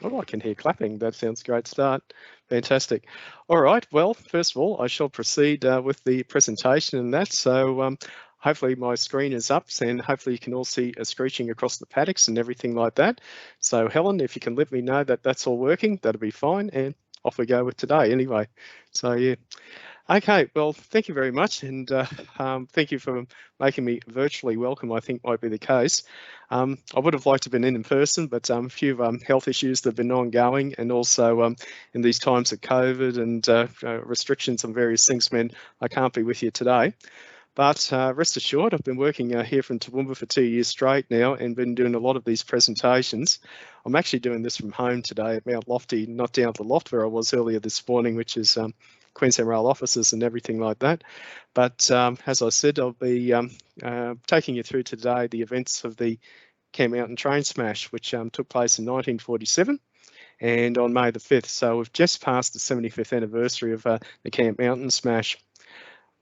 Oh, I can hear clapping. That sounds a great start. Fantastic. All right. Well, first of all, I shall proceed with the presentation and that. So hopefully my screen is up and hopefully you can all see a screeching across the paddocks and everything like that. So Helen, if you can let me know that that's all working, that'll be fine. And off we go with today anyway. So yeah. Okay, well, thank you very much, and thank you for making me virtually welcome, I think might be the case. I would have liked to have been in person, but a few health issues that have been ongoing, and also in these times of COVID and restrictions on various things meant I can't be with you today. But rest assured, I've been working here from Toowoomba for 2 years straight now and been doing a lot of these presentations. I'm actually doing this from home today at Mount Lofty, not down at the loft where I was earlier this morning, which is Queensland Rail offices and everything like that. But as I said, I'll be taking you through today the events of the Camp Mountain train smash, which took place in 1947 and on May the 5th. So we've just passed the 75th anniversary of the Camp Mountain smash.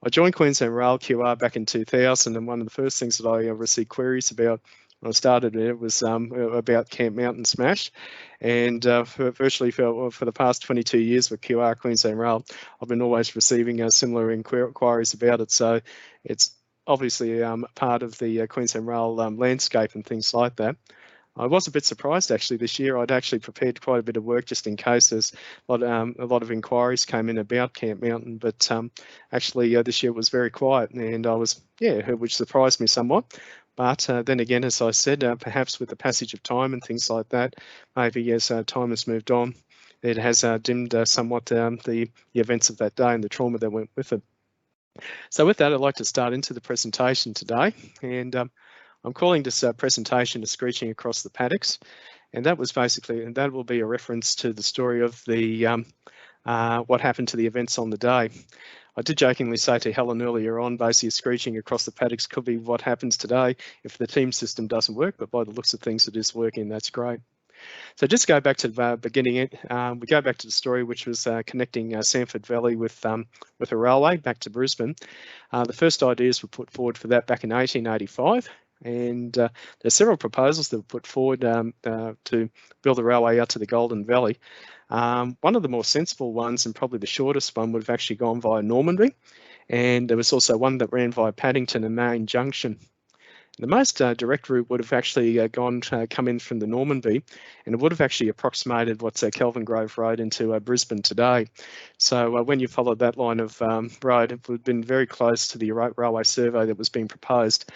I joined Queensland Rail QR back in 2000, and one of the first things that I received queries about when I started it was about Camp Mountain smash. And virtually for the past 22 years with QR Queensland Rail, I've been always receiving similar inquiries about it. So it's obviously part of the Queensland Rail landscape and things like that. I was a bit surprised actually this year. I'd actually prepared quite a bit of work just in case there's a lot of inquiries came in about Camp Mountain, but actually this year was very quiet, and I was, which surprised me somewhat. But then again, as I said, perhaps with the passage of time and things like that, maybe as time has moved on, it has dimmed somewhat the events of that day and the trauma that went with it. So with that, I'd like to start into the presentation today, and I'm calling this presentation "A Screeching Across the Paddocks," and that was basically, and that will be a reference to the story of the what happened to the events on the day. I did jokingly say to Helen earlier on, basically screeching across the paddocks could be what happens today if the team system doesn't work, but by the looks of things, it is working. That's great. So just go back to the beginning. We go back to the story, which was connecting Sanford Valley with a railway back to Brisbane. The first ideas were put forward for that back in 1885. And there's several proposals that were put forward to build a railway out to the Golden Valley. One of the more sensible ones, and probably the shortest one, would have actually gone via Normanby. And there was also one that ran via Paddington and Main Junction. The most direct route would have actually come in from the Normanby, and it would have actually approximated what's Kelvin Grove Road into Brisbane today. So when you followed that line of road, it would have been very close to the railway survey that was being proposed.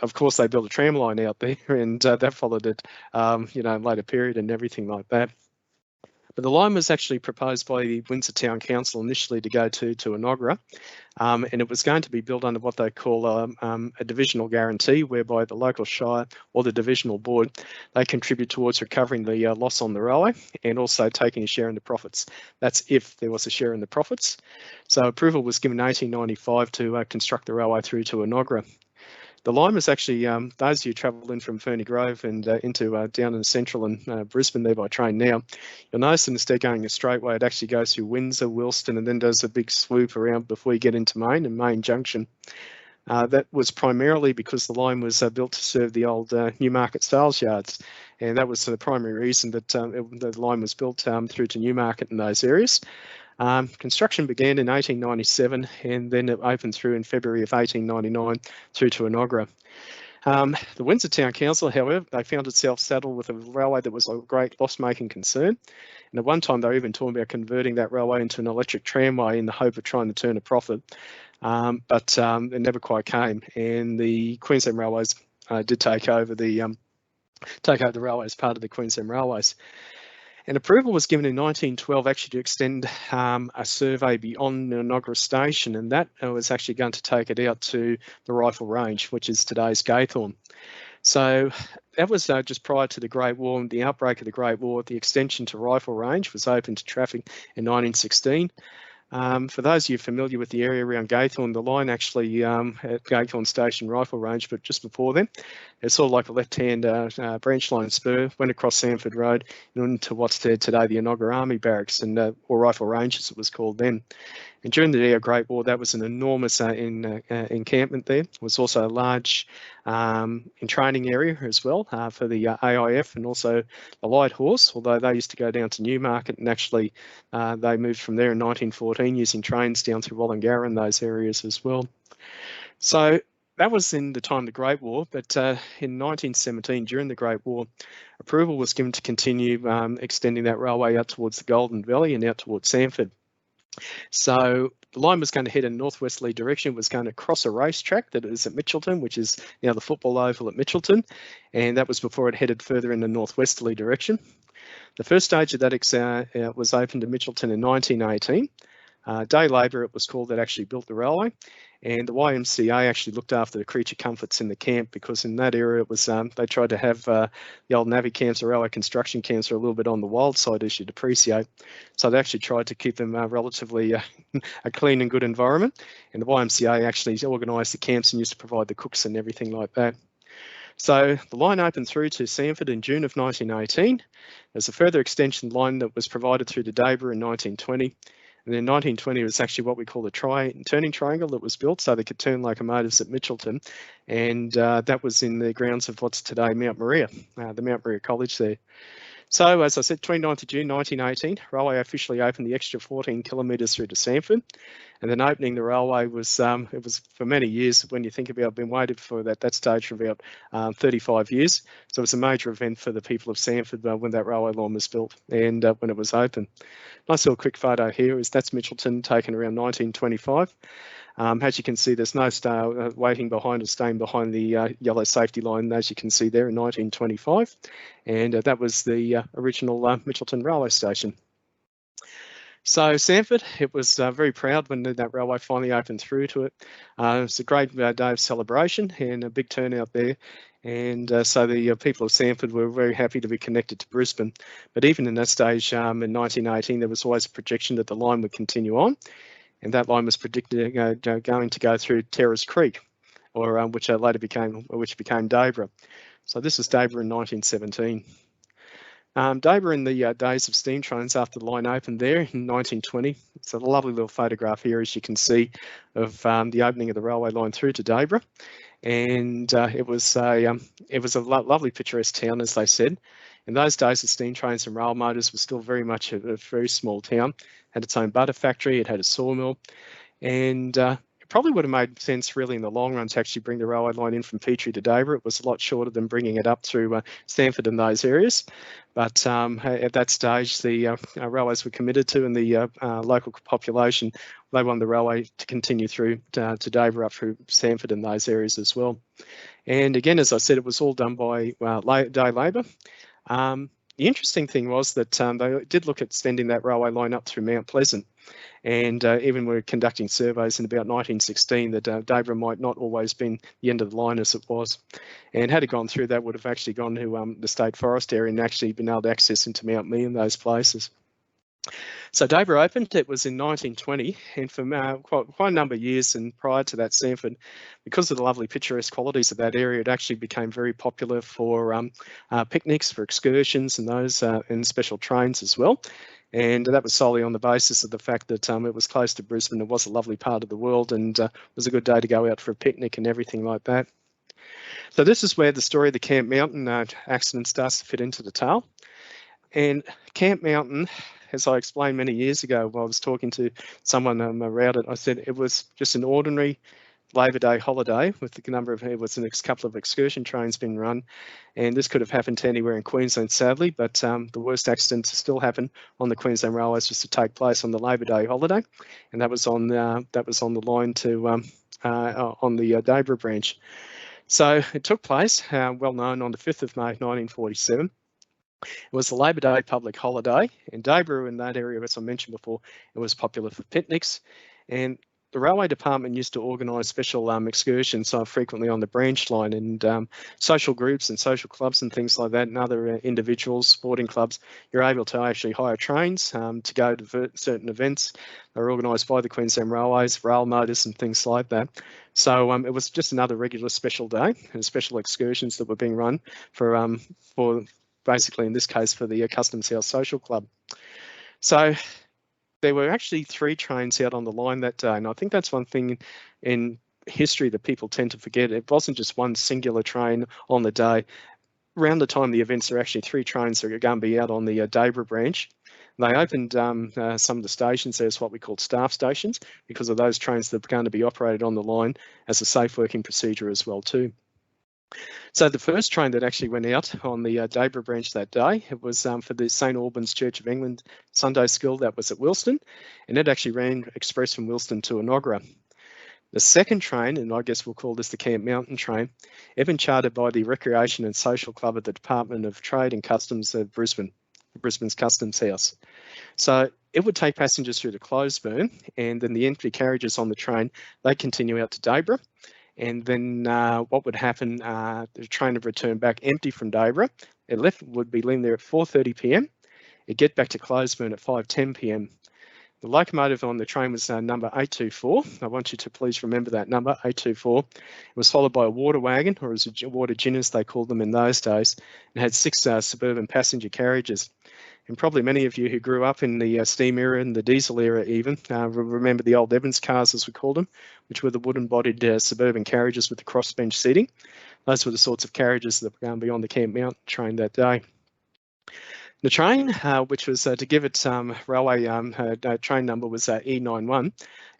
Of course, they built a tram line out there, and that followed it, later period and everything like that. But the line was actually proposed by the Windsor Town Council initially to go to Enoggera, and it was going to be built under what they call a divisional guarantee, whereby the local shire or the divisional board, they contribute towards recovering the loss on the railway and also taking a share in the profits. That's if there was a share in the profits. So approval was given in 1895 to construct the railway through to Enoggera. The line was actually, those of you travel in from Ferny Grove and into down in central and Brisbane there by train now, you'll notice instead of going a straight way, it actually goes through Windsor, Wilston, and then does a big swoop around before you get into Main and Main Junction. That was primarily because the line was built to serve the old Newmarket sales yards, and that was the primary reason that the line was built through to Newmarket in those areas. Construction began in 1897 and then it opened through in February of 1899 through to Enoggera. The Windsor Town Council, however, they found itself saddled with a railway that was a great loss-making concern. And at one time, they were even talking about converting that railway into an electric tramway in the hope of trying to turn a profit. But it never quite came. And the Queensland Railways did take over the railway as part of the Queensland Railways. And approval was given in 1912 actually to extend a survey beyond Enoggera Station, and that was actually going to take it out to the Rifle Range, which is today's Gaythorne. So that was just prior to the Great War and the outbreak of the Great War. The extension to Rifle Range was open to traffic in 1916. For those of you familiar with the area around Gaythorne, the line actually at Gaythorne Station Rifle Range, but just before then, it's sort of like a left-hand branch line spur, went across Sanford Road and into what's there today, the Enoggera Army Barracks, and or Rifle Range as it was called then. And during the Great War, that was an enormous encampment there. It was also a large training area as well for the AIF and also the Light Horse, although they used to go down to Newmarket, and actually they moved from there in 1914 using trains down through Wallingarra and those areas as well. So that was in the time of the Great War, but in 1917, during the Great War, approval was given to continue extending that railway out towards the Golden Valley and out towards Sanford. So the line was going to head in a northwesterly direction. It was going to cross a racetrack that is at Mitchelton, which is now the football oval at Mitchelton, and that was before it headed further in the northwesterly direction. The first stage of that was opened in Mitchelton in 1918. Day Labour, it was called, that actually built the railway, and the YMCA actually looked after the creature comforts in the camp, because in that area it was they tried to have the old navvy camps or railway construction camps are a little bit on the wild side, as you'd appreciate. So they actually tried to keep them relatively a clean and good environment, and the YMCA actually organised the camps and used to provide the cooks and everything like that. So the line opened through to Sanford in June of 1918. There's a further extension line that was provided through to Debra in 1920. And in 1920, it was actually what we call the turning triangle that was built, so they could turn locomotives at Mitchelton. And that was in the grounds of what's today Mount Maria, the Mount Maria College there. So, as I said, 29th of June 1918, railway officially opened the extra 14 kilometres through to Sanford. And then opening the railway was, it was for many years, when you think about, been waited for that stage for about 35 years. So it was a major event for the people of Sanford when that railway line was built and when it was open. Nice little quick photo here that's Mitchelton, taken around 1925. As you can see, there's no waiting behind or staying behind the yellow safety line, as you can see there, in 1925. And that was the original Mitchelton railway station. So Sanford, it was very proud when that railway finally opened through to it. It was a great day of celebration and a big turnout there. And so the people of Sanford were very happy to be connected to Brisbane. But even in that stage, in 1918, there was always a projection that the line would continue on. And that line was predicted going to go through Terrace Creek, or which became Debra. So this was Debra in 1917. Debra in the days of steam trains after the line opened there in 1920. It's a lovely little photograph here, as you can see, of the opening of the railway line through to Debra. And it was a lovely picturesque town, as they said. In those days, the steam trains and rail motors were still very much a very small town. It had its own butter factory, it had a sawmill, and it probably would have made sense really in the long run to actually bring the railway line in from Petrie to Debra. It was a lot shorter than bringing it up through Sanford and those areas. But at that stage, the railways were committed to, and the local population, they wanted the railway to continue through to Debra up through Sanford and those areas as well. And again, as I said, it was all done by day labour. The interesting thing was that they did look at extending that railway line up through Mount Pleasant, and even were conducting surveys in about 1916 that Debra might not always been the end of the line as it was. And had it gone through, that would have actually gone to the state forest area and actually been able to access into Mount Mee and those places. So Debra opened, it was in 1920, and for quite a number of years, and prior to that, Sanford, because of the lovely picturesque qualities of that area, it actually became very popular for picnics, for excursions and those, and special trains as well. And that was solely on the basis of the fact that it was close to Brisbane, it was a lovely part of the world, and it was a good day to go out for a picnic and everything like that. So this is where the story of the Camp Mountain accident starts to fit into the tale. And Camp Mountain, as I explained many years ago while I was talking to someone around it, I said it was just an ordinary Labor Day holiday with the number of, it was the next couple of excursion trains being run, and this could have happened to anywhere in Queensland, sadly, but the worst accident to still happen on the Queensland Railways was to take place on the Labor Day holiday, and that was on the line to on the Debra branch. So it took place, well known, on the 5th of May 1947. It was the Labor Day public holiday, and Debra in that area, as I mentioned before, it was popular for picnics, and the railway department used to organise special excursions frequently on the branch line, and social groups and social clubs and things like that, and other individuals, sporting clubs, you're able to actually hire trains to go to certain events. They're organised by the Queensland Railways, rail motors and things like that. So it was just another regular special day and special excursions that were being run for basically, in this case, for the Customs House Social Club. So there were actually 3 trains out on the line that day, and I think that's one thing in history that people tend to forget. It wasn't just one singular train on the day. Around the time the events, there are actually 3 trains that are going to be out on the Debra branch. They opened some of the stations as what we call staff stations because of those trains that are going to be operated on the line as a safe working procedure as well too. So the first train that actually went out on the Debra branch that day, it was for the St Albans Church of England Sunday School that was at Wilston, and it actually ran express from Wilston to Enoggera. The second train, and I guess we'll call this the Camp Mountain train, been chartered by the Recreation and Social Club at the Department of Trade and Customs of Brisbane, Brisbane's Customs House. So it would take passengers through to Closeburn, and then the empty carriages on the train, they continue out to Debra. And then what would happen, the train would return back empty from Debra. It would be leaving there at 4:30 p.m. It'd get back to Closeburn at 5:10 p.m. The locomotive on the train was number 824. I want you to please remember that number, 824. It was followed by a water wagon, or as a water gin as they called them in those days, and had 6 suburban passenger carriages. And probably many of you who grew up in the steam era and the diesel era even remember the old Evans cars, as we called them, which were the wooden-bodied suburban carriages with the crossbench seating. Those were the sorts of carriages that were going to be on the Camp Mountain train that day. The train, which was to give it railway train number, was E91,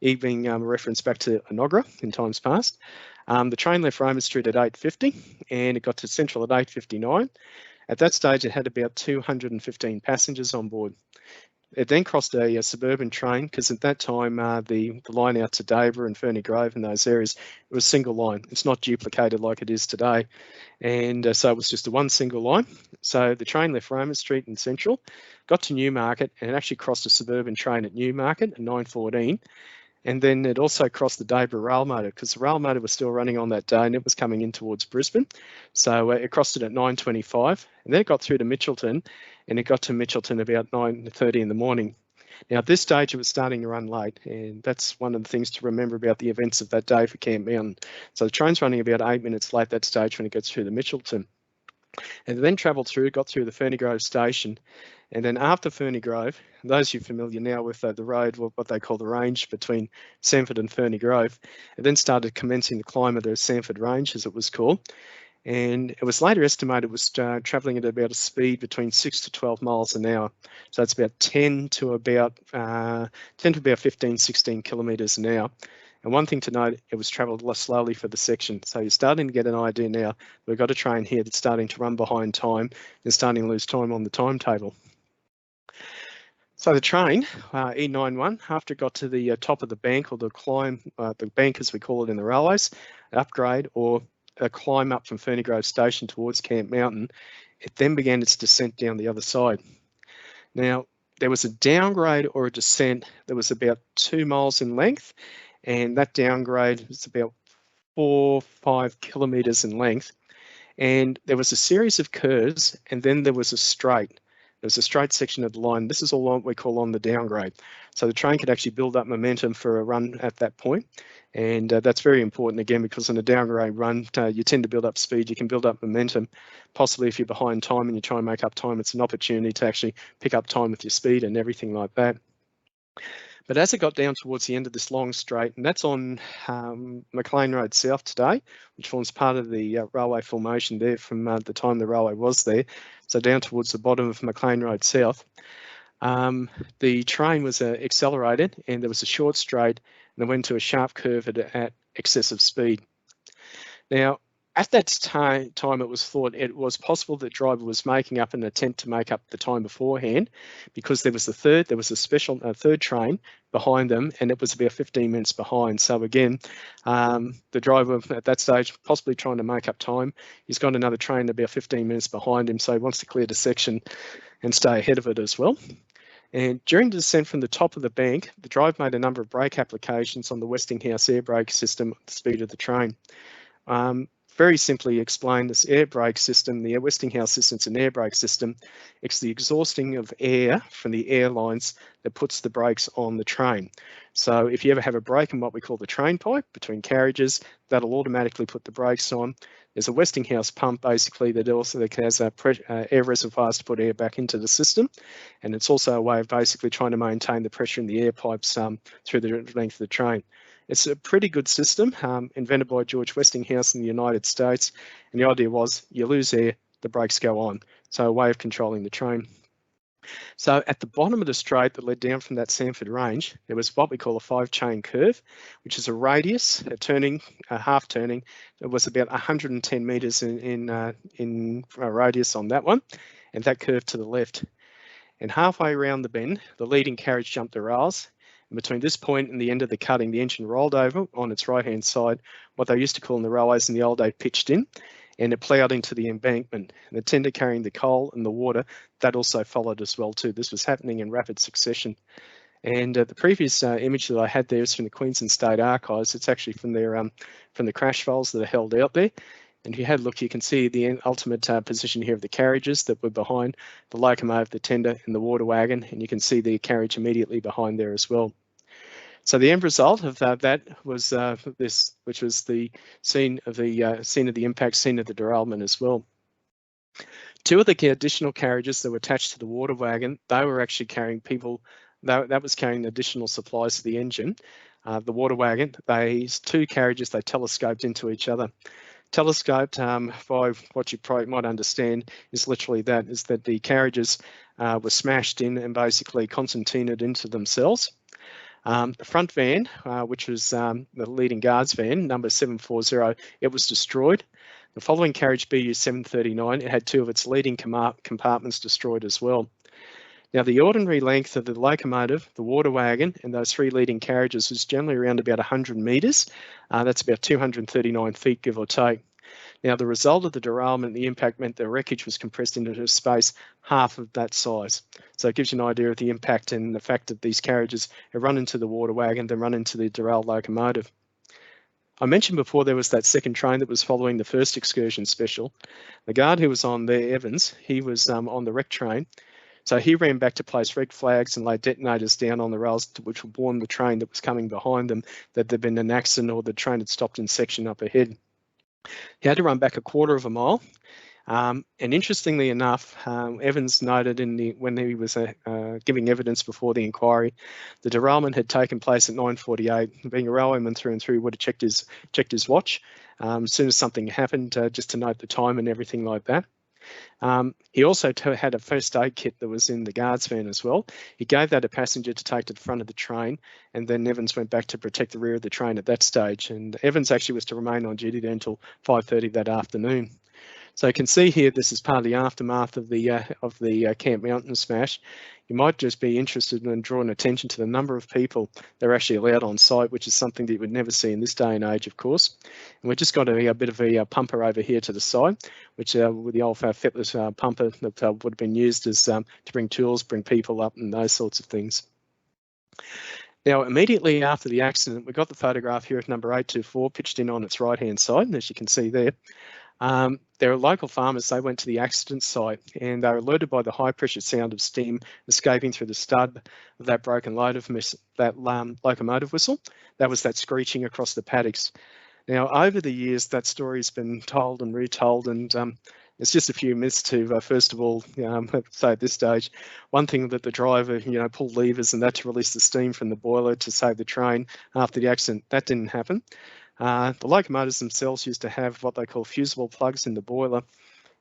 E being a reference back to Enoggera in times past. The train left Roma Street at 8:50 and it got to Central at 8:59. At that stage, it had about 215 passengers on board. It then crossed a suburban train because at that time, the line out to Debra and Ferny Grove and those areas, it was single line. It's not duplicated like it is today. And so it was just a one single line. So the train left Roma Street in Central, got to Newmarket, and it actually crossed a suburban train at Newmarket at 9:14. And then it also crossed the Debra rail motor because the rail motor was still running on that day and it was coming in towards Brisbane. So it crossed it at 9:25 and then it got through to Mitchelton and it got to Mitchelton about 9:30 in the morning. Now at this stage it was starting to run late and that's one of the things to remember about the events of that day for Camp Mountain. So the train's running about 8 minutes late that stage when it gets through the Mitchelton. And then travelled through, got through the Ferny Grove station. And then after Ferny Grove, those of you familiar now with the road, what they call the range between Sanford and Ferny Grove, it then started commencing the climb of the Sanford Range, as it was called. And it was later estimated it was travelling at about a speed between 6 to 12 miles an hour. So it's about 10 to about 15, 16 kilometres an hour. And one thing to note, it was travelled less slowly for the section. So you're starting to get an idea now. We've got a train here that's starting to run behind time and starting to lose time on the timetable. So the train, E91, after it got to the top of the bank or the climb, the bank as we call it in the railways, an upgrade or a climb up from Ferny Grove Station towards Camp Mountain, it then began its descent down the other side. Now, there was a downgrade or a descent that was about 2 miles in length, and that downgrade was about 4 or 5 kilometres in length. And there was a series of curves, and then there was a straight. There was a straight section of the line. This is all what we call on the downgrade. So the train could actually build up momentum for a run at that point. And that's very important, again, because on a downgrade run, you tend to build up speed. You can build up momentum. Possibly if you're behind time and you try and make up time, it's an opportunity to actually pick up time with your speed and everything like that. But as it got down towards the end of this long straight, and that's on Maclean Road South today, which forms part of the railway formation there from the time the railway was there, so down towards the bottom of Maclean Road South, the train was accelerated and there was a short straight and it went to a sharp curve at excessive speed. Now, at that time, it was thought it was possible that the driver was making up an attempt to make up the time beforehand because there was a special third train behind them and it was about 15 minutes behind. So again, the driver at that stage possibly trying to make up time. He's got another train about 15 minutes behind him, so he wants to clear the section and stay ahead of it as well. And during the descent from the top of the bank, the driver made a number of brake applications on the Westinghouse air brake system at the speed of the train. Very simply explained, this air brake system, the Westinghouse system, it's an air brake system. It's the exhausting of air from the airlines that puts the brakes on the train. So if you ever have a break in what we call the train pipe between carriages, that'll automatically put the brakes on. There's a Westinghouse pump basically that also has air reservoirs to put air back into the system, and it's also a way of basically trying to maintain the pressure in the air pipes through the length of the train. It's a pretty good system, invented by George Westinghouse in the United States, and the idea was you lose air, the brakes go on, so a way of controlling the train. So at the bottom of the straight that led down from that Sanford range, there was what we call a 5-chain curve, which is a radius, a half turning. It was about 110 metres in radius on that one, and that curved to the left. And halfway around the bend, the leading carriage jumped the rails. And between this point and the end of the cutting, the engine rolled over on its right-hand side, what they used to call in the railways in the old day pitched in, and it ploughed into the embankment. And the tender carrying the coal and the water, that also followed as well too. This was happening in rapid succession. And the previous image that I had there is from the Queensland State Archives. It's actually from the crash files that are held out there. And if you had a look, you can see the ultimate position here of the carriages that were behind the locomotive, the tender, and the water wagon. And you can see the carriage immediately behind there as well. So the end result of that was this, which was the scene of the impact, scene of the derailment as well. Two of the additional carriages that were attached to the water wagon, they were actually carrying people. That was carrying additional supplies to the engine. The water wagon, these two carriages, they telescoped into each other. Telescoped, by what you probably might understand, is literally that, is that the carriages were smashed in and basically concertinaed into themselves. The front van, which was the leading guards van, number 740, it was destroyed. The following carriage, BU 739, it had two of its leading compartments destroyed as well. Now, the ordinary length of the locomotive, the water wagon, and those three leading carriages was generally around about 100 metres. That's about 239 feet, give or take. Now, the result of the derailment, the impact meant the wreckage was compressed into a space half of that size. So it gives you an idea of the impact and the fact that these carriages have run into the water wagon, then run into the derailed locomotive. I mentioned before there was that second train that was following the first excursion special. The guard who was on there, Evans, he was on the wreck train. So he ran back to place red flags and laid detonators down on the rails, which would warn the train that was coming behind them that there'd been an accident or the train had stopped in section up ahead. He had to run back a quarter of a mile. And interestingly enough, Evans noted when he was giving evidence before the inquiry, the derailment had taken place at 9:48. Being a railwayman through and through, would have checked his watch as soon as something happened, just to note the time and everything like that. He also had a first aid kit that was in the guards van as well. He gave that a passenger to take to the front of the train, and then Evans went back to protect the rear of the train at that stage. And Evans actually was to remain on duty there until 5:30 that afternoon. So you can see here, this is part of the aftermath of the Camp Mountain smash. You might just be interested in drawing attention to the number of people that are actually allowed on site, which is something that you would never see in this day and age, of course. And we've just got a bit of a pumper over here to the side, which with the old Fetless pumper that would have been used as to bring tools, bring people up, and those sorts of things. Now, immediately after the accident, we got the photograph here of number 824 pitched in on its right-hand side, as you can see there. There are local farmers, they went to the accident site and they were alerted by the high pressure sound of steam escaping through the stud of that broken locomotive whistle. That was that screeching across the paddocks. Now, over the years, that story has been told and retold, and it's just a few myths to, first of all, say at this stage, one thing that the driver, pulled levers and that to release the steam from the boiler to save the train after the accident, that didn't happen. The locomotives themselves used to have what they call fusible plugs in the boiler,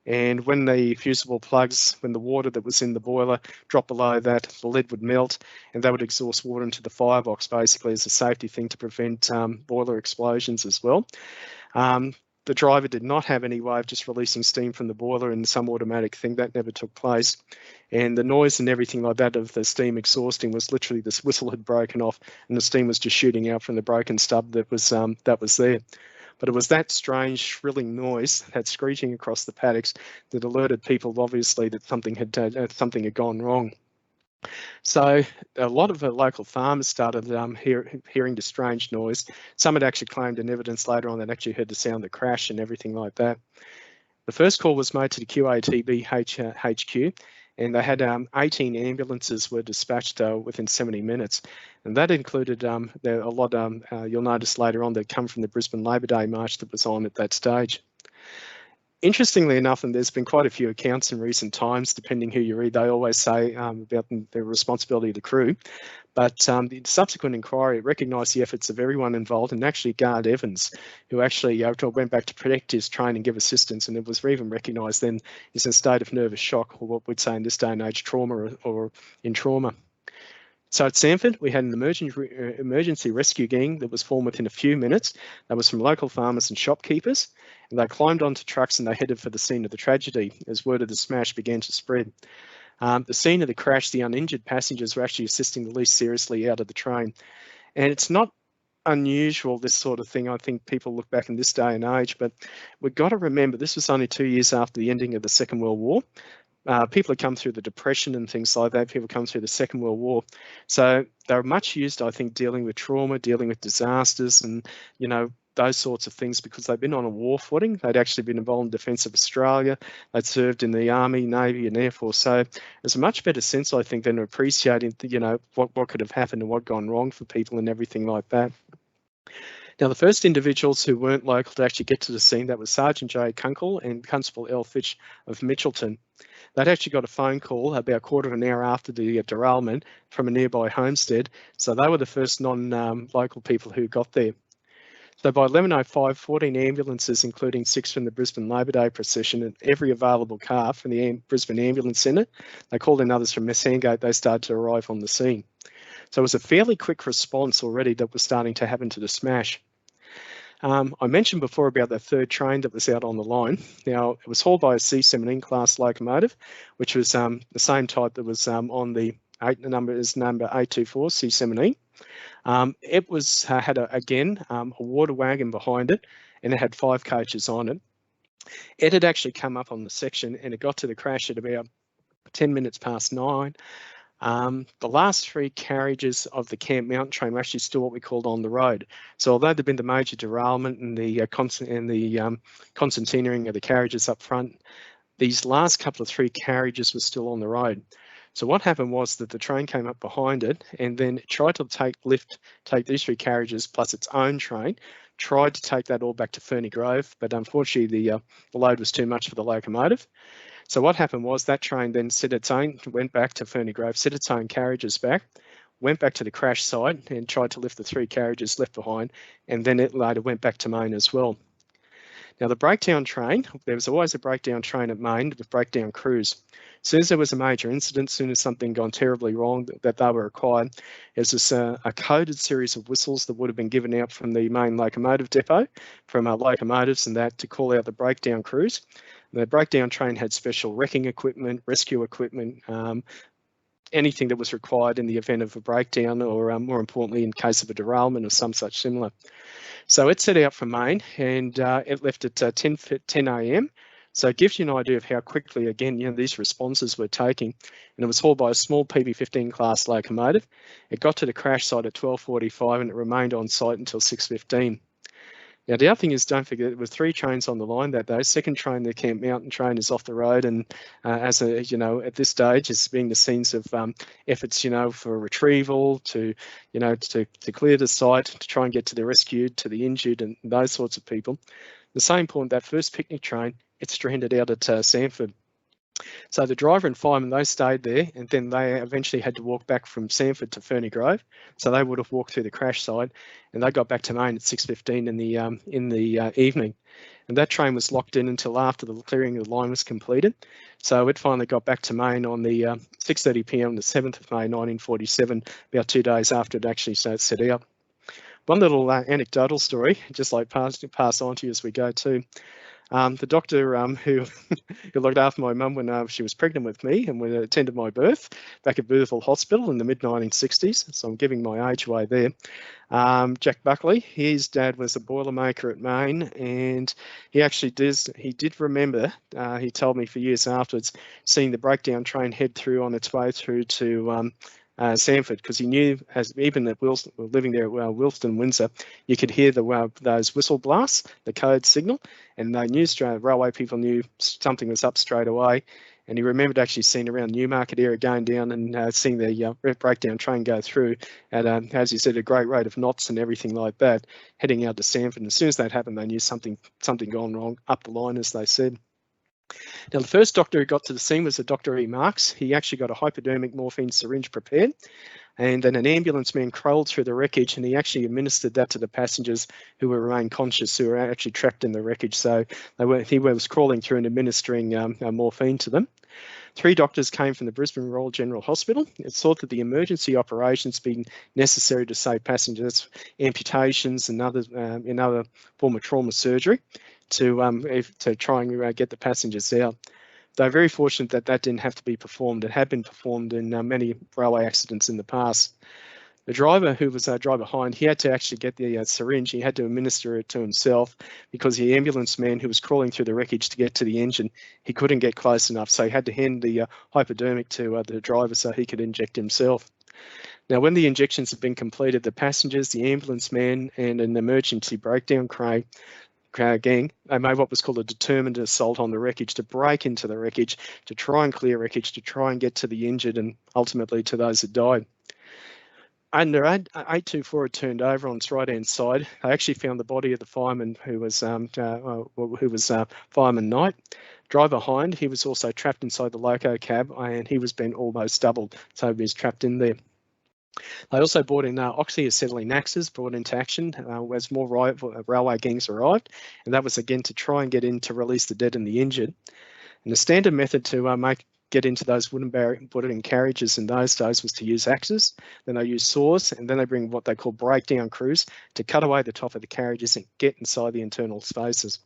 and when the fusible plugs, when the water that was in the boiler dropped below that, the lead would melt and they would exhaust water into the firebox basically as a safety thing to prevent boiler explosions as well. The driver did not have any way of just releasing steam from the boiler in some automatic thing. That never took place. And the noise and everything like that of the steam exhausting was literally this whistle had broken off and the steam was just shooting out from the broken stub that was there. But it was that strange shrilling noise, that screeching across the paddocks, that alerted people obviously that something had gone wrong. So a lot of the local farmers started hearing the strange noise. Some had actually claimed in evidence later on that actually heard the sound of the crash and everything like that. The first call was made to the QATB HQ, and they had 18 ambulances were dispatched within 70 minutes. And that included a lot, you'll notice later on, that come from the Brisbane Labor Day march that was on at that stage. Interestingly enough, and there's been quite a few accounts in recent times, depending who you read, they always say about the responsibility of the crew. But the subsequent inquiry recognised the efforts of everyone involved, and actually Guard Evans, who actually went back to protect his train and give assistance, and it was even recognised then is in a state of nervous shock, or what we'd say in this day and age trauma, or in trauma. So at Sanford, we had an emergency rescue gang that was formed within a few minutes. That was from local farmers and shopkeepers, and they climbed onto trucks and they headed for the scene of the tragedy as word of the smash began to spread. The scene of the crash, the uninjured passengers were actually assisting the least seriously out of the train. And it's not unusual, this sort of thing. I think people look back in this day and age, but we've got to remember this was only 2 years after the ending of the Second World War. People had come through the Depression and things like that. People come through the Second World War. So they were much used, I think, dealing with trauma, dealing with disasters and, those sorts of things, because they've been on a war footing. They'd actually been involved in defence of Australia. They'd served in the Army, Navy and Air Force. So there's a much better sense, I think, than appreciating, what could have happened and what gone wrong for people and everything like that. Now, the first individuals who weren't local to actually get to the scene, that was Sergeant J. Kunkel and Constable L. Fitch of Mitchelton. They'd actually got a phone call about a quarter of an hour after the derailment from a nearby homestead. So they were the first non-local people who got there. So by 11:05, 14 ambulances, including 6 from the Brisbane Labor Day procession and every available car from the Brisbane Ambulance Centre, they called in others from Messangate, they started to arrive on the scene. So it was a fairly quick response already that was starting to happen to the smash. I mentioned before about the third train that was out on the line. Now, it was hauled by a C-17 class locomotive, which was the same type that was on the number 824 C-17. It was had a water wagon behind it, and it had 5 coaches on it. It had actually come up on the section, and it got to the crash at about 10 minutes past 9. The last 3 carriages of the Camp Mountain train were actually still what we called on the road. So although there'd been the major derailment and the concertinaing of the carriages up front, these last couple of 3 carriages were still on the road. So what happened was that the train came up behind it and then tried to take these 3 carriages plus its own train, tried to take that all back to Ferny Grove, but unfortunately the load was too much for the locomotive. So what happened was that train then went back to Ferny Grove, set its own carriages back, went back to the crash site and tried to lift the 3 carriages left behind, and then it later went back to Maine as well. Now the breakdown train, there was always a breakdown train at Maine with breakdown crews. As soon as there was a major incident, as soon as something gone terribly wrong that they were required, there's this a coded series of whistles that would have been given out from the main locomotive depot, from locomotives and that, to call out the breakdown crews. And the breakdown train had special wrecking equipment, rescue equipment, anything that was required in the event of a breakdown, or more importantly, in case of a derailment or some such similar. So it set out from Maine, and it left at 10 a.m. So it gives you an idea of how quickly, again, these responses were taking. And it was hauled by a small PB15 class locomotive. It got to the crash site at 12:45 and it remained on site until 6:15. Now, the other thing is, don't forget, there were 3 trains on the line that day. Second train, the Camp Mountain train, is off the road, and at this stage, is being the scenes of efforts, for retrieval, to clear the site, to try and get to the rescued, to the injured, and those sorts of people. The same point, that first picnic train, it stranded out at Sanford. So the driver and fireman, they stayed there, and then they eventually had to walk back from Sanford to Ferny Grove. So they would have walked through the crash site, and they got back to Maine at 6:15 in the evening. And that train was locked in until after the clearing of the line was completed. So it finally got back to Maine on the 6:30 p.m. the 7th of May 1947, about 2 days after it actually set out. One little anecdotal story, just like pass on to you as we go too. The doctor who looked after my mum when she was pregnant with me and when attended my birth back at Boothville Hospital in the mid-1960s, so I'm giving my age away there. Jack Buckley, his dad was a boilermaker at Maine, and he did remember, he told me for years afterwards, seeing the breakdown train head through on its way through to Sanford, because he knew, even at Wilston, living there at Wilston, Windsor, you could hear those whistle blasts, the code signal, and they knew railway people knew something was up straight away. and he remembered actually seeing around Newmarket area going down and seeing the breakdown train go through at, as he said, a great rate of knots and everything like that, heading out to Sanford. And as soon as that happened, they knew something gone wrong up the line, as they said. Now, the first doctor who got to the scene was a Dr. E. Marks. He actually got a hypodermic morphine syringe prepared, and then an ambulance man crawled through the wreckage, and he actually administered that to the passengers who were remained conscious, who were actually trapped in the wreckage. So he was crawling through and administering morphine to them. 3 doctors came from the Brisbane Royal General Hospital. It's thought that the emergency operations being necessary to save passengers, amputations and another form of trauma surgery to try and get the passengers out. They're very fortunate that that didn't have to be performed. It had been performed in many railway accidents in the past. The driver, who was driver behind, he had to actually get the syringe. He had to administer it to himself because the ambulance man who was crawling through the wreckage to get to the engine, he couldn't get close enough. So he had to hand the hypodermic to the driver so he could inject himself. Now, when the injections had been completed, the passengers, the ambulance man and an emergency breakdown crane gang, they made what was called a determined assault on the wreckage to break into the wreckage, to try and clear wreckage, to try and get to the injured and ultimately to those that died. Under 824 had turned over on its right-hand side. They actually found the body of the fireman who was Fireman Knight. Driver behind, he was also trapped inside the loco cab, and he was bent almost doubled, so he was trapped in there. They also brought in oxyacetylene axes, brought into action as more railway gangs arrived, and that was again to try and get in to release the dead and the injured. And the standard method to get into those wooden carriages in those days was to use axes. Then they use saws, and then they bring what they call breakdown crews to cut away the top of the carriages and get inside the internal spaces.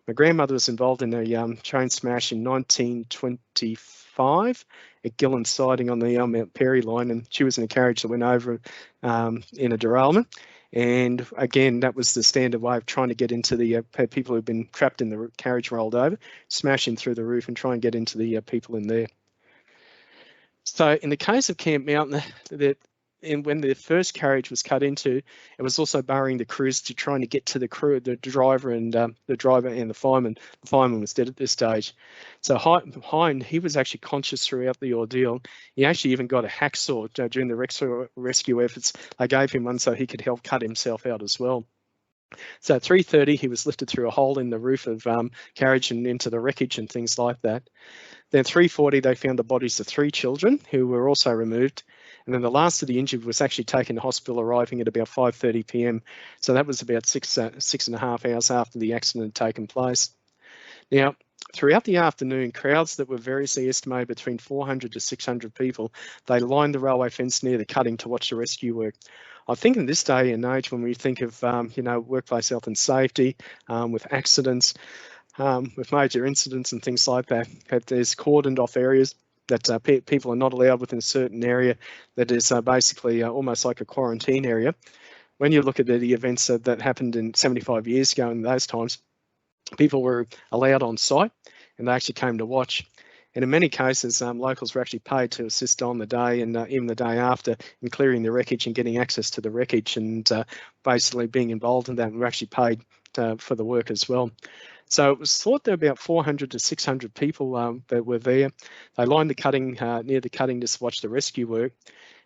My grandmother was involved in a train smash in 1925 at Gillen Siding on the Mount Perry line, and she was in a carriage that went over in a derailment. And again, that was the standard way of trying to get into the people who've been trapped in the carriage rolled over, smashing through the roof and try and get into the people in there. So in the case of Camp Mountain, when the first carriage was cut into, it was also barring the crews to trying to get to the crew, the driver and the fireman. The fireman was dead at this stage. So Hind, he was actually conscious throughout the ordeal. He actually even got a hacksaw during the rescue efforts. They gave him one so he could help cut himself out as well. So at 3:30, he was lifted through a hole in the roof of carriage and into the wreckage and things like that. Then 3:40, they found the bodies of 3 children who were also removed. And then the last of the injured was actually taken to hospital, arriving at about 5:30 p.m. So that was about 6.5 hours after the accident had taken place. Now, throughout the afternoon, crowds that were variously estimated between 400 to 600 people, they lined the railway fence near the cutting to watch the rescue work. I think in this day and age, when we think of workplace health and safety, with accidents, with major incidents and things like that, there's cordoned off areas that people are not allowed within a certain area that is basically almost like a quarantine area. When you look at the events that happened in 75 years ago in those times, people were allowed on site and they actually came to watch. And in many cases, locals were actually paid to assist on the day and even the day after in clearing the wreckage and getting access to the wreckage and basically being involved in that, and were actually paid for the work as well. So it was thought there were about 400 to 600 people that were there. They lined the cutting near the cutting to watch the rescue work.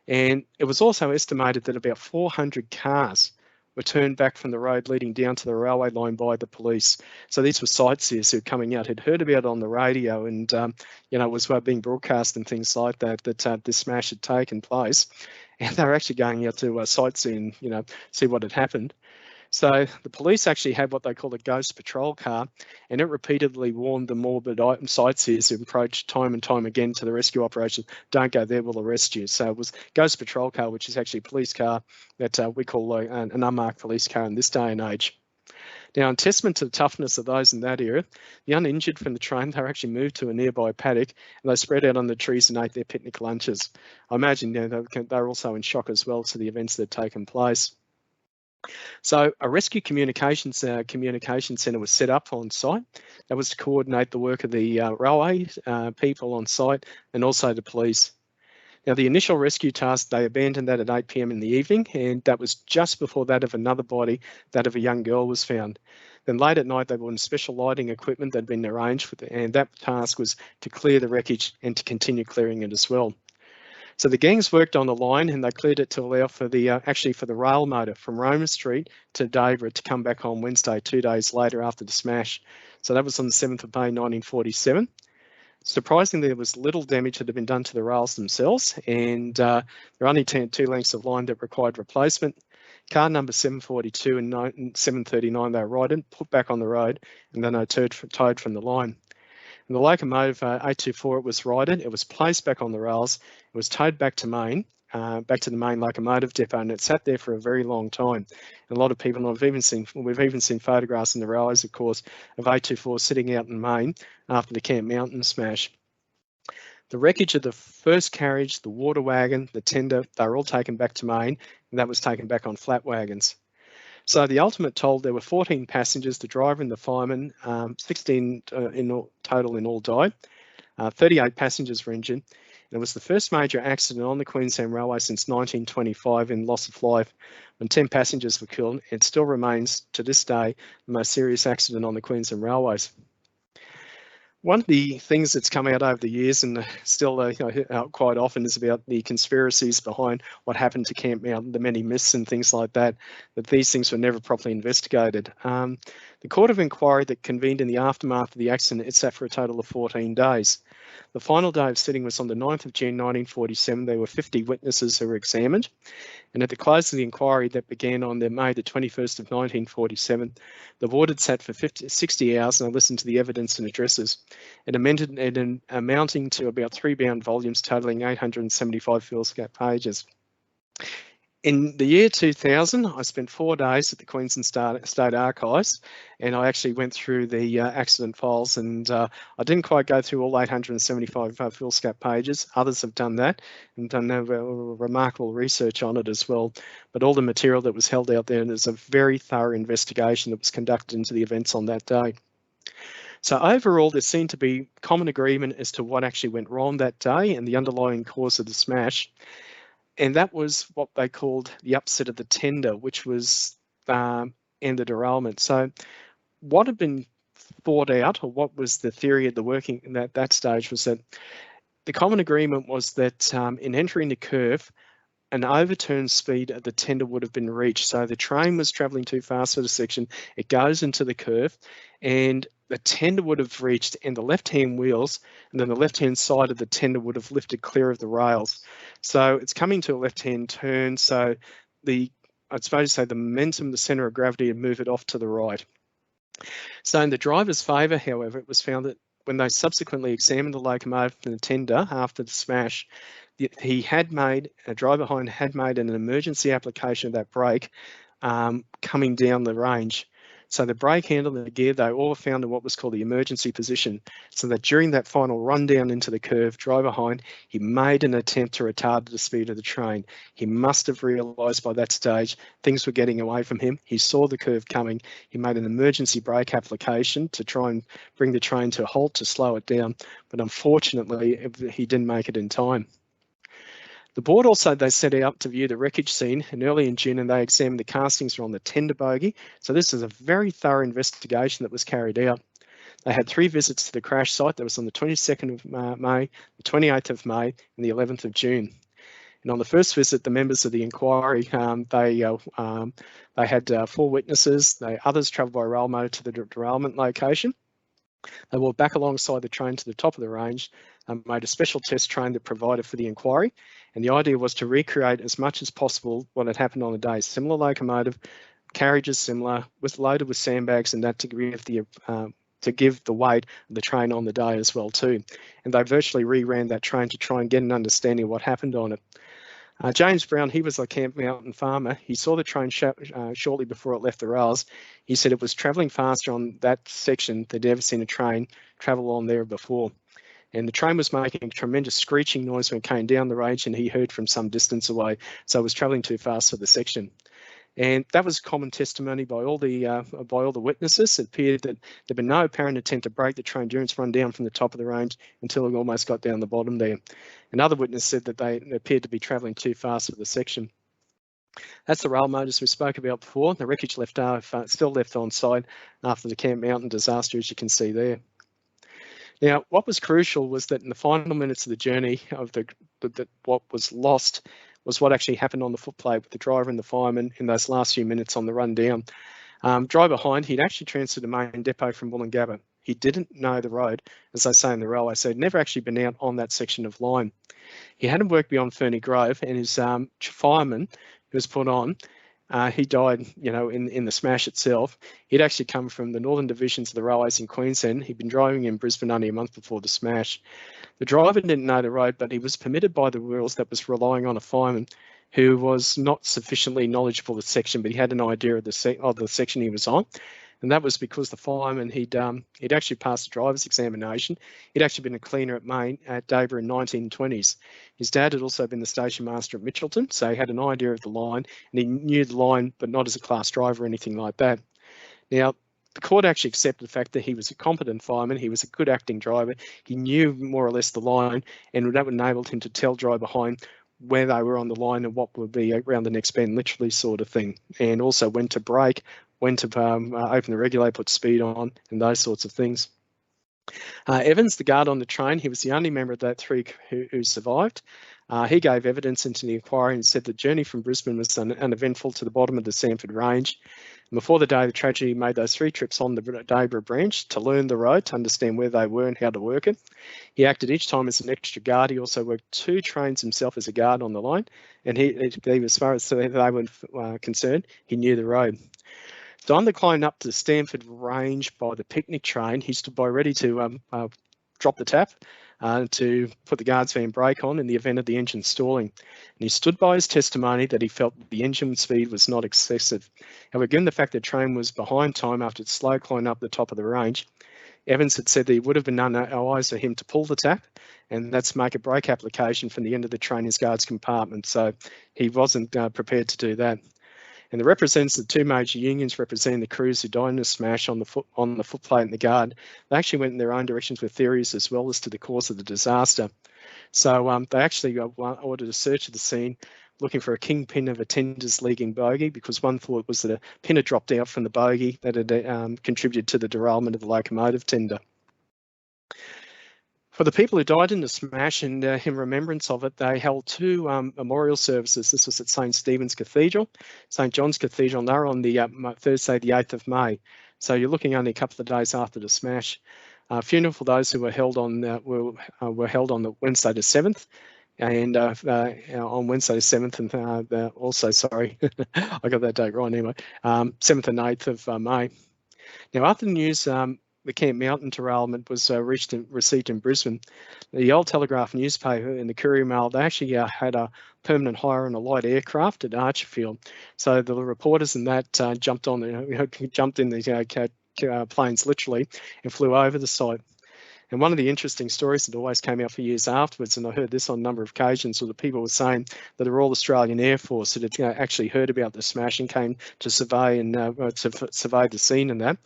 And it was also estimated that about 400 cars were turned back from the road leading down to the railway line by the police. So these were sightseers who were coming out, had heard about it on the radio and, was being broadcast and things like that, that this smash had taken place. And they were actually going out to sightsee and, see what had happened. So the police actually had what they call a ghost patrol car, and it repeatedly warned the morbid sightseers who approached time and time again to the rescue operation, don't go there, we'll arrest you. So it was ghost patrol car, which is actually a police car that we call an unmarked police car in this day and age. Now, in testament to the toughness of those in that era, the uninjured from the train, they were actually moved to a nearby paddock and they spread out on the trees and ate their picnic lunches. I imagine they were also in shock as well to the events that had taken place. So a rescue communications centre was set up on site. That was to coordinate the work of the railway people on site and also the police. Now, the initial rescue task, they abandoned that at 8 p.m. in the evening, and that was just before that of another body, that of a young girl, was found. Then late at night, they brought in special lighting equipment that had been arranged for, and that task was to clear the wreckage and to continue clearing it as well. So the gangs worked on the line and they cleared it to allow for the actually for the rail motor from Roma Street to Davra to come back on Wednesday, 2 days later after the smash. So that was on the 7th of May 1947. Surprisingly, there was little damage that had been done to the rails themselves, and there are only 2 lengths of line that required replacement. Car number 742 and 739, they were righted, put back on the road, and then they towed from the line. And the locomotive 824, it was righted, it was placed back on the rails, it was towed back to Maine, back to the main locomotive depot, and it sat there for a very long time. And a lot of people, and we've even seen photographs in the railways, of course, of 824 sitting out in Maine after the Camp Mountain smash. The wreckage of the first carriage, the water wagon, the tender, they were all taken back to Maine, and that was taken back on flat wagons. So the ultimate toll, there were 14 passengers, the driver and the fireman, 16 in total died. 38 passengers were injured. And it was the first major accident on the Queensland Railway since 1925 in loss of life, when 10 passengers were killed. It still remains to this day the most serious accident on the Queensland Railways. One of the things that's come out over the years, and still quite often, is about the conspiracies behind what happened to Camp Mountain, the many myths and things like that, that these things were never properly investigated. The Court of Inquiry that convened in the aftermath of the accident, it sat for a total of 14 days. The final day of sitting was on the 9th of June 1947. There were 50 witnesses who were examined. And at the close of the inquiry that began on May the 21st of 1947, the board had sat for 60 hours and listened to the evidence and addresses. It amounting to about 3 bound volumes totaling 875 foolscap pages. In the year 2000, I spent 4 days at the Queensland State Archives, and I actually went through the accident files, and I didn't quite go through all 875 foolscap pages. Others have done that and done remarkable research on it as well. But all the material that was held out there, and there's a very thorough investigation that was conducted into the events on that day. So overall, there seemed to be common agreement as to what actually went wrong that day and the underlying cause of the smash. And that was what they called the upset of the tender, which was and the derailment. So what had been thought out, or what was the theory of the working at that stage, was that the common agreement was that in entering the curve, an overturn speed of the tender would have been reached. So the train was travelling too fast for the section, it goes into the curve, and the tender would have reached in the left-hand wheels, and then the left-hand side of the tender would have lifted clear of the rails. So it's coming to a left-hand turn, so I'd suppose say the momentum, the centre of gravity, would move it off to the right. So in the driver's favour, however, it was found that when they subsequently examined the locomotive and the tender after the smash, the driver behind had made an emergency application of that brake coming down the range. So the brake handle and the gear, they all found in what was called the emergency position. So that during that final run down into the curve, driver behind, he made an attempt to retard the speed of the train. He must have realised by that stage things were getting away from him. He saw the curve coming. He made an emergency brake application to try and bring the train to a halt to slow it down. But unfortunately, he didn't make it in time. The board also, they set out to view the wreckage scene, and early in June, and they examined the castings on the tender bogie. So this is a very thorough investigation that was carried out. They had 3 visits to the crash site. That was on the 22nd of May, the 28th of May, and the 11th of June. And on the first visit, the members of the inquiry, they had 4 witnesses. Others travelled by rail motor to the derailment location. They walked back alongside the train to the top of the range, made a special test train that provided for the inquiry, and the idea was to recreate as much as possible what had happened on the day. Similar locomotive, carriages similar, loaded with sandbags, and that to give the weight of the train on the day as well too. And they virtually re-ran that train to try and get an understanding of what happened on it. James Brown, he was a Camp Mountain farmer. He saw the train shortly before it left the rails. He said it was travelling faster on that section than he'd ever seen a train travel on there before. And the train was making a tremendous screeching noise when it came down the range, and he heard from some distance away. So it was travelling too fast for the section. And that was common testimony by all the witnesses. It appeared that there'd been no apparent attempt to break the train during its run down from the top of the range until it almost got down the bottom there. Another witness said that they appeared to be travelling too fast for the section. That's the rail motors we spoke about before. The wreckage still left on site after the Camp Mountain disaster, as you can see there. Now, what was crucial was that in the final minutes of the journey, what was lost was what actually happened on the footplate with the driver and the fireman in those last few minutes on the run down. Driver behind, he'd actually transferred to main depot from Wollongabba. He didn't know the road, as they say in the railway, so he'd never actually been out on that section of line. He hadn't worked beyond Ferny Grove, and his fireman who was put on, he died, in the smash itself. He'd actually come from the northern divisions of the railways in Queensland. He'd been driving in Brisbane only a month before the smash. The driver didn't know the road, but he was permitted by the rules that was relying on a fireman who was not sufficiently knowledgeable of the section, but he had an idea of the section he was on. And that was because the fireman, he'd actually passed the driver's examination. He'd actually been a cleaner at Debra in 1920s. His dad had also been the station master at Mitchelton, so he had an idea of the line, and he knew the line, but not as a class driver or anything like that. Now, the court actually accepted the fact that he was a competent fireman, he was a good acting driver, he knew more or less the line, and that enabled him to tell driver behind where they were on the line and what would be around the next bend, literally sort of thing, and also when to brake, when to open the regulator, put speed on, and those sorts of things. Evans, the guard on the train, he was the only member of that three who survived. He gave evidence into the inquiry and said the journey from Brisbane was uneventful to the bottom of the Sanford Range. And before the day of the tragedy, he made those 3 trips on the Debra branch to learn the road, to understand where they were and how to work it. He acted each time as an extra guard. He also worked 2 trains himself as a guard on the line. And he as far as they were concerned, he knew the road. So on the climb up to the Stanford Range by the picnic train, he stood by ready to drop the tap to put the guard's van brake on in the event of the engine stalling. And he stood by his testimony that he felt the engine speed was not excessive. However, given the fact that the train was behind time after its slow climb up the top of the range, Evans had said that it would have been unwise for him to pull the tap, and that's make a brake application from the end of the train in his guard's compartment. So he wasn't prepared to do that. And the represents the 2 major unions representing the crews who died in the smash on the footplate and the guard. They actually went in their own directions with theories as well as to the cause of the disaster. So they actually ordered a search of the scene, looking for a kingpin of a tender's leaking bogie, because one thought was that a pin had dropped out from the bogie that had contributed to the derailment of the locomotive tender. For the people who died in the smash and in remembrance of it, they held 2 memorial services. This was at St. Stephen's Cathedral, St. John's Cathedral, and they were on the Thursday, the 8th of May. So you're looking only a couple of days after the smash. Funeral for those who were held on were held on the Wednesday the 7th, and on Wednesday the 7th, and also, sorry, I got that date wrong anyway, 7th and 8th of May. Now, after the news, the Camp Mountain derailment was received in Brisbane, the Old Telegraph newspaper and the Courier Mail, they actually had a permanent hire on a light aircraft at Archerfield. So the reporters in that jumped in the planes literally and flew over the site. And one of the interesting stories that always came out for years afterwards, and I heard this on a number of occasions, were the people were saying that the Royal Australian Air Force had actually heard about the smash and came to survey and survey the scene and that.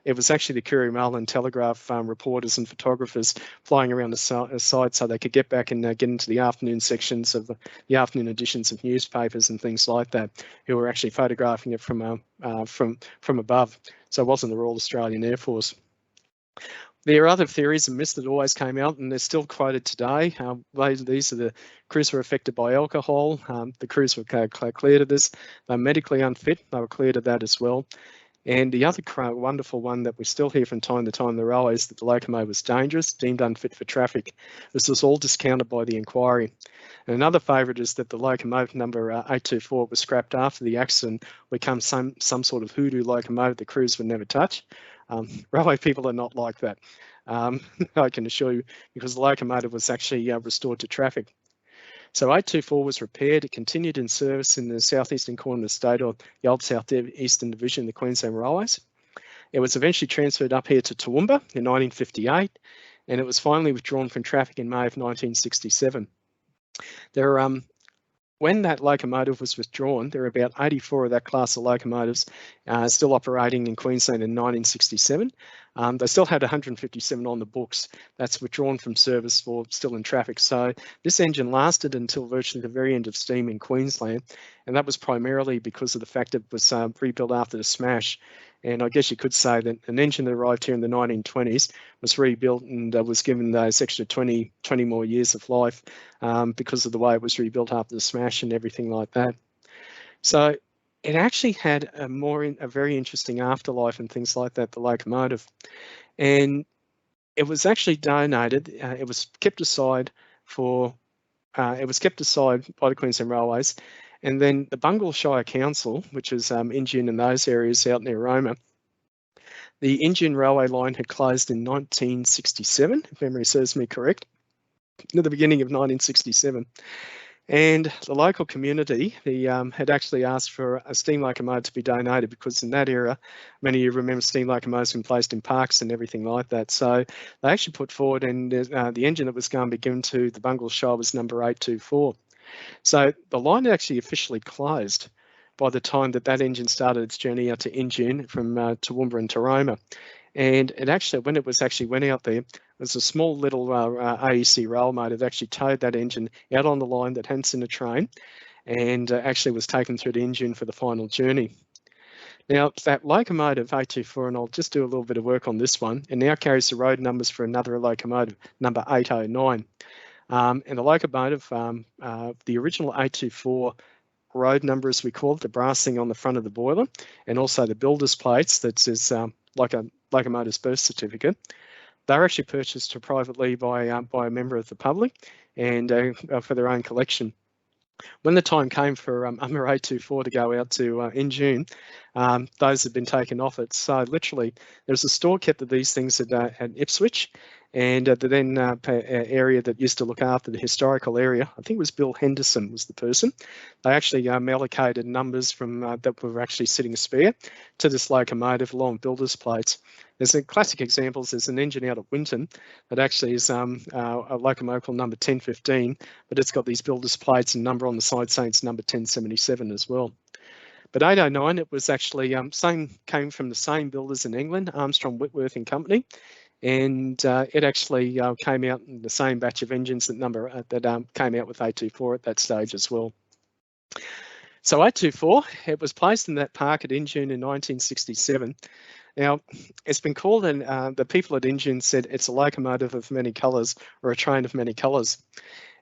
It was actually the Courier Mail and Telegraph reporters and photographers flying around the site so they could get back and get into the afternoon sections of the afternoon editions of newspapers and things like that, who were actually photographing it from above. So it wasn't the Royal Australian Air Force. There are other theories and myths that always came out, and they're still quoted today. These are the crews were affected by alcohol. The crews were cleared of this. They're medically unfit. They were cleared of that as well. And the other wonderful one that we still hear from time to time in the railway is that the locomotive was dangerous, deemed unfit for traffic. This was all discounted by the inquiry. And another favourite is that the locomotive number 824 was scrapped after the accident, become some sort of hoodoo locomotive the crews would never touch. Railway people are not like that, I can assure you, because the locomotive was actually restored to traffic. So 824 was repaired. It continued in service in the southeastern corner of the state, or the old southeastern division of the Queensland Railways. It was eventually transferred up here to Toowoomba in 1958, and it was finally withdrawn from traffic in May of 1967. There are when that locomotive was withdrawn, there were about 84 of that class of locomotives still operating in Queensland in 1967. They still had 157 on the books that's withdrawn from service or still in traffic. So this engine lasted until virtually the very end of steam in Queensland, and that was primarily because of the fact it was rebuilt after the smash. And I guess you could say that an engine that arrived here in the 1920s was rebuilt and was given those extra 20 more years of life because of the way it was rebuilt after the smash and everything like that. So it actually had a very interesting afterlife and things like that, the locomotive. And it was actually donated, it was kept aside by the Queensland Railways. And then the Bungle Shire Council, which is Injune and those areas out near Roma, the Injune railway line had closed in 1967, if memory serves me correct, at the beginning of 1967. And the local community had actually asked for a steam locomotive to be donated because in that era, many of you remember steam locomotives being placed in parks and everything like that. So they actually put forward, and the engine that was going to be given to the Bungle Shire was number 824. So the line actually officially closed by the time that engine started its journey out to Injune from Toowoomba and Roma. And it actually, when it went out there, it was a small little AEC rail motor that actually towed that engine out on the line that hadn't seen a train, and actually was taken through to Injune for the final journey. Now, that locomotive 824, and I'll just do a little bit of work on this one, and now carries the road numbers for another locomotive, number 809. And the locomotive, the original 824 road number, as we call it, the brass thing on the front of the boiler, and also the builder's plates that says like a locomotive's birth certificate. They were actually purchased privately by a member of the public and for their own collection. When the time came for number 824 to go out to Injune, those had been taken off it. So literally, there was a store kept of these things at Ipswich, and the then area that used to look after the historical area, I think it was Bill Henderson was the person. They actually allocated numbers from that were actually sitting spare to this locomotive along builder's plates. There's a classic examples. There's an engine out of Winton that actually is a locomotive called number 1015, but it's got these builder's plates and number on the side saying it's number 1077 as well. But 809, it was actually came from the same builders in England, Armstrong, Whitworth and Company, and it actually came out in the same batch of engines that came out with 824 at that stage as well. So 824, it was placed in that park at Injune in 1967. Now, it's been called, and the people at Injune said it's a locomotive of many colours, or a train of many colours.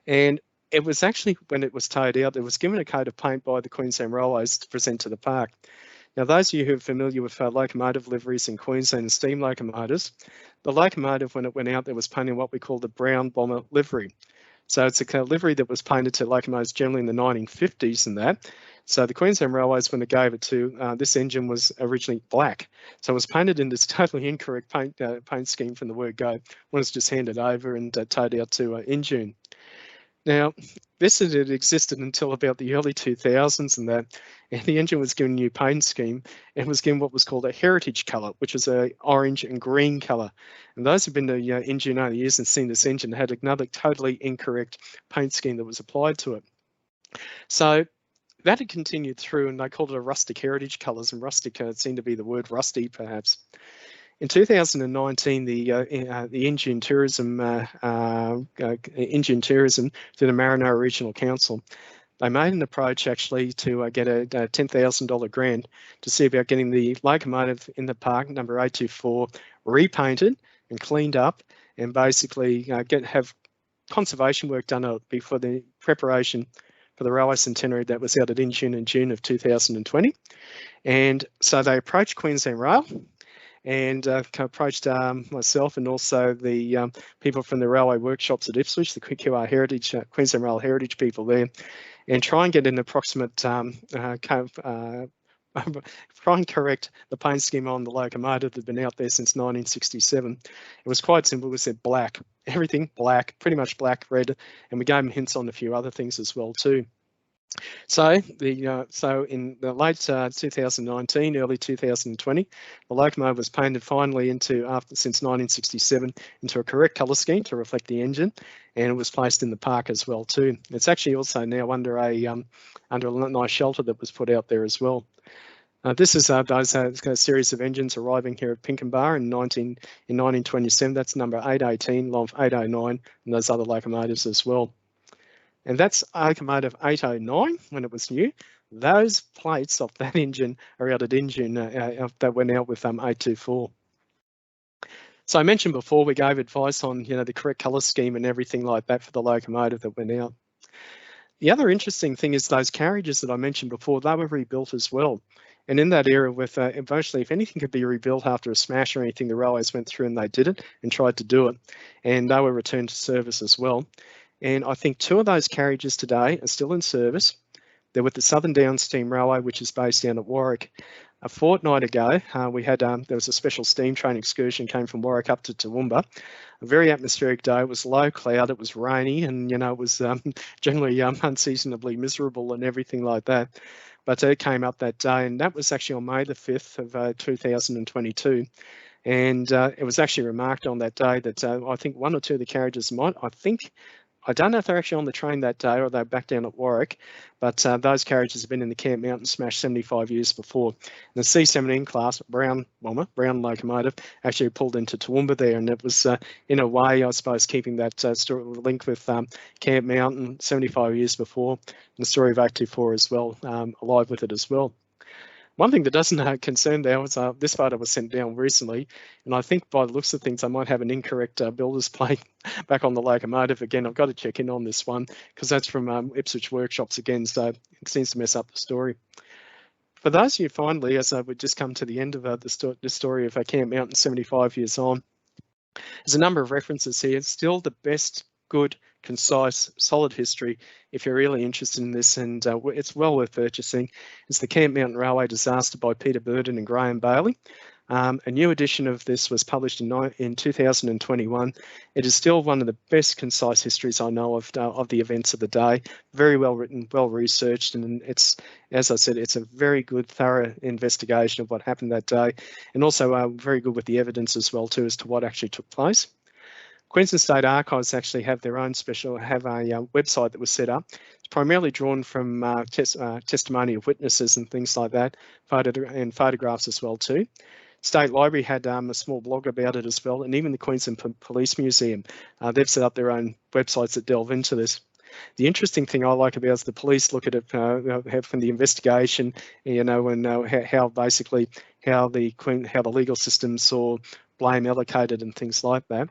And it was actually, when it was towed out, it was given a coat of paint by the Queensland Railways to present to the park. Now, those of you who are familiar with locomotive liveries in Queensland and steam locomotives, the locomotive, when it went out, there was painted what we call the brown bomber livery. So it's a kind of livery that was painted to locomotives generally in the 1950s and that. So the Queensland Railways, when they gave it to, this engine was originally black. So it was painted in this totally incorrect paint scheme from the word go, when it was just handed over and towed out to Injune. Now, this had existed until about the early 2000s and that, and the engine was given a new paint scheme and was given what was called a heritage colour, which is a orange and green colour. And those who've been to Injune over the years and seen this engine had another totally incorrect paint scheme that was applied to it. So that had continued through, and they called it a rustic heritage colours, and rustic seemed to be the word rusty, perhaps. In 2019, the Injune Tourism through the Marinara Regional Council, they made an approach actually to get a $10,000 grant to see about getting the locomotive in the park, number 824, repainted and cleaned up, and basically have conservation work done before the preparation for the railway centenary that was out at Injune in June of 2020. And so they approached Queensland Rail and approached myself and also the people from the railway workshops at Ipswich, the QR Heritage, Queensland Rail Heritage people there, and try and get an approximate, try and correct the paint scheme on the locomotive that had been out there since 1967. It was quite simple. We said black, everything black, pretty much black, red, and we gave them hints on a few other things as well too. So in the late 2019, early 2020, the locomotive was painted finally since 1967 into a correct colour scheme to reflect the engine, and it was placed in the park as well too. It's actually also now under a nice shelter that was put out there as well. This is a series of engines arriving here at Pinkenbar in 1927. That's number 818, Lomf 809, and those other locomotives as well. And that's locomotive 809 when it was new. Those plates of that engine are out at engine that went out with 824. So I mentioned before we gave advice on the correct colour scheme and everything like that for the locomotive that went out. The other interesting thing is those carriages that I mentioned before, they were rebuilt as well. And in that era, with eventually, if anything could be rebuilt after a smash or anything, the railways went through and they did it and tried to do it. And they were returned to service as well. And I think 2 of those carriages today are still in service. They're with the Southern Downs Steam Railway, which is based down at Warwick. A fortnight ago, we had there was a special steam train excursion came from Warwick up to Toowoomba. A very atmospheric day. It was low cloud. It was rainy, and it was generally unseasonably miserable and everything like that. But it came up that day, and that was actually on May the 5th of 2022. And it was actually remarked on that day that I think 1 or 2 of the carriages I don't know if they're actually on the train that day or they're back down at Warwick, but those carriages have been in the Camp Mountain smash 75 years before. And the C17 class, brown locomotive, actually pulled into Toowoomba there, and it was, in a way, I suppose, keeping that link with Camp Mountain 75 years before, and the story of 824 as well, alive with it as well. One thing that doesn't concern there was this photo was sent down recently, and I think by the looks of things, I might have an incorrect builder's plate back on the locomotive again. I've got to check in on this one because that's from Ipswich Workshops again, so it seems to mess up the story. For those of you finally, as we've just come to the end of the story of Camp Mountain 75 years on, there's a number of references here. It's still the best, good, concise, solid history if you're really interested in this, and it's well worth purchasing. It's the Camp Mountain Railway Disaster by Peter Burden and Graham Bailey. A new edition of this was published in 2021. It is still one of the best concise histories I know of the events of the day. Very well written, well researched, and it's, as I said, it's a very good, thorough investigation of what happened that day, and also very good with the evidence as well too as to what actually took place. Queensland State Archives actually have their own website that was set up. It's primarily drawn from testimony of witnesses and things like that, and photographs as well too. State Library had a small blog about it as well, and even the Queensland Police Museum, they've set up their own websites that delve into this. The interesting thing I like about is the police look at it from the investigation, and how the legal system saw blame allocated and things like that.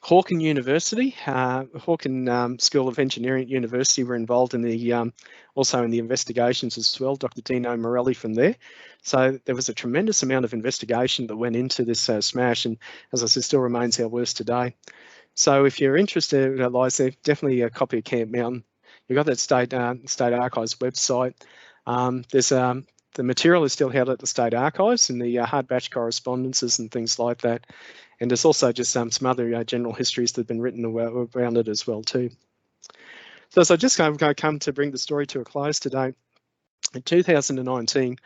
Hawken University, Hawken School of Engineering at University were involved in the also in the investigations as well. Dr. Dino Morelli from there. So there was a tremendous amount of investigation that went into this smash, and as I said, still remains our worst today. So if you're interested, Liza, there, definitely a copy of Camp Mountain. You've got that State Archives website. There's the material is still held at the State Archives in the hard batch correspondences and things like that. And there's also just some other general histories that have been written around it as well too. So as I just come to bring the story to a close today, in 2019,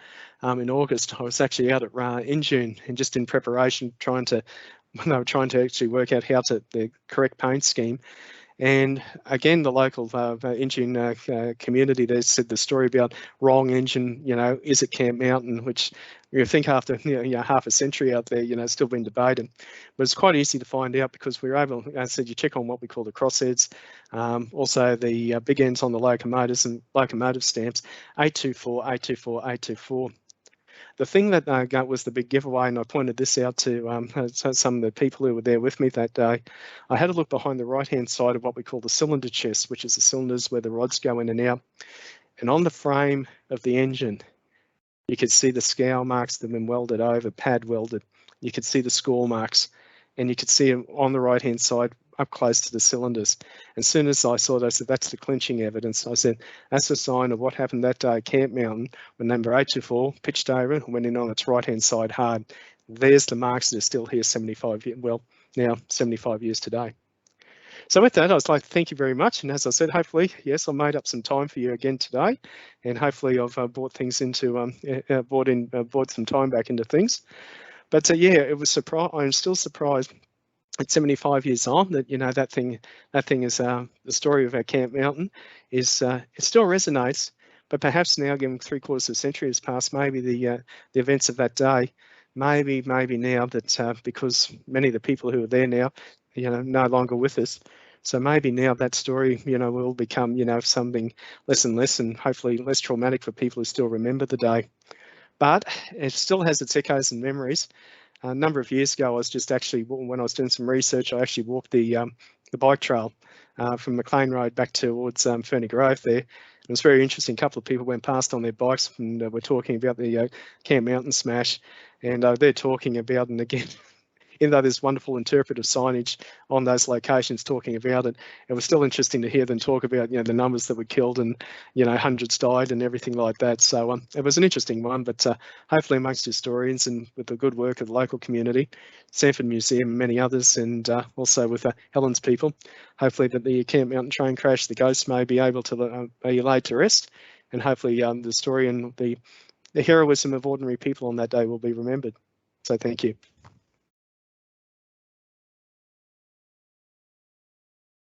in August, I was actually out in June and just in preparation, trying to actually work out the correct paint scheme. And again, the local engine community there said the story about wrong engine, is it Camp Mountain, which you think after half a century out there, it's still been debated. But it's quite easy to find out because we were able, as I said, you check on what we call the crossheads, also the big ends on the locomotives and locomotive stamps, 824, 824, 824. The thing that was the big giveaway, and I pointed this out to some of the people who were there with me that day, I had a look behind the right-hand side of what we call the cylinder chest, which is the cylinders where the rods go in and out. And on the frame of the engine, you could see the scour marks that have been welded over, pad welded. You could see the score marks, and you could see them on the right-hand side up close to the cylinders. As soon as I saw it, I said, that's the clinching evidence. I said, that's a sign of what happened that day at Camp Mountain when number 824 pitched over and went in on its right-hand side hard. There's the marks that are still here 75 years today. So with that, I was like, thank you very much. And as I said, hopefully, yes, I made up some time for you again today, and hopefully I've brought things into brought some time back into things. But yeah, it was surprise. I'm still surprised at 75 years on that that thing is the story of our Camp Mountain is it still resonates. But perhaps now, given 3/4 of a century has passed, maybe the events of that day, maybe now that because many of the people who are there now, no longer with us. So maybe now that story, will become, something less and less, and hopefully less traumatic for people who still remember the day. But it still has its echoes and memories. A number of years ago, I was just actually, when I was doing some research, I actually walked the bike trail from McLean Road back towards Ferny Grove there. It was very interesting. A couple of people went past on their bikes and were talking about the Camp Mountain smash, and they're talking about, and again, even though there's wonderful interpretive signage on those locations talking about it, it was still interesting to hear them talk about, the numbers that were killed and, hundreds died and everything like that. So it was an interesting one, but hopefully amongst historians and with the good work of the local community, Sanford Museum and many others, and also with Helen's people, hopefully that the Camp Mountain train crash, the ghosts may be able to be laid to rest, and hopefully the story and the heroism of ordinary people on that day will be remembered. So thank you.